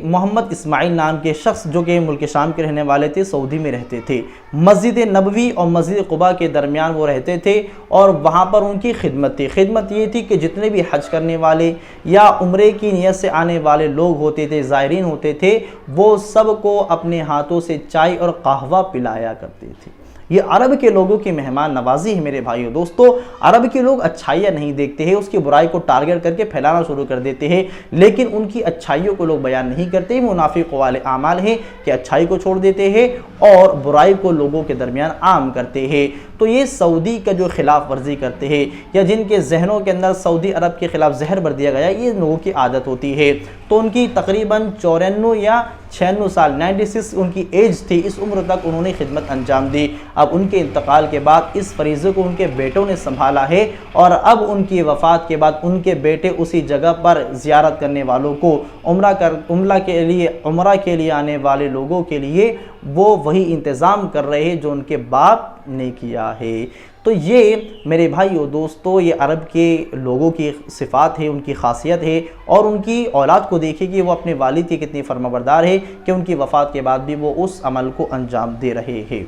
محمد اسماعیل نام کے شخص جو کہ ملک شام کے رہنے والے تھے، سعودی میں رہتے تھے، مسجد نبوی اور مسجد قباء کے درمیان وہ رہتے تھے، اور وہاں پر ان کی خدمت تھی۔ خدمت یہ تھی کہ جتنے بھی حج کرنے والے یا عمرے کی نیت سے آنے والے لوگ ہوتے تھے، زائرین ہوتے تھے، وہ سب کو اپنے ہاتھوں سے چائے اور قہوہ پلایا کرتے تھے۔ یہ عرب کے لوگوں کی مہمان نوازی ہے میرے بھائیو دوستو۔ عرب کے لوگ اچھائیاں نہیں دیکھتے ہیں، اس کی برائی کو ٹارگٹ کر کے پھیلانا شروع کر دیتے ہیں، لیکن ان کی اچھائیوں کو لوگ بیان نہیں کرتے۔ منافق والے اعمال ہیں کہ اچھائی کو چھوڑ دیتے ہیں اور برائی کو لوگوں کے درمیان عام کرتے ہیں۔ تو یہ سعودی کا جو خلاف ورزی کرتے ہیں یا جن کے ذہنوں کے اندر سعودی عرب کے خلاف زہر بھر دیا گیا، یہ لوگوں کی عادت ہوتی ہے۔ تو ان کی تقریباً 94 یا 96 سال 96 ان کی ایج تھی، اس عمر تک انہوں نے خدمت انجام دی۔ اب ان کے انتقال کے بعد اس فریضے کو ان کے بیٹوں نے سنبھالا ہے، اور اب ان کی وفات کے بعد ان کے بیٹے اسی جگہ پر زیارت کرنے والوں کو عمرہ کے لیے آنے والے لوگوں کے لیے وہ وہی انتظام کر رہے ہیں جو ان کے باپ نے کیا ہے۔ تو یہ میرے بھائیو دوستو، یہ عرب کے لوگوں کی صفات ہے، ان کی خاصیت ہے، اور ان کی اولاد کو دیکھیں کہ وہ اپنے والد کی کتنی فرمانبردار ہے کہ ان کی وفات کے بعد بھی وہ اس عمل کو انجام دے رہے ہیں۔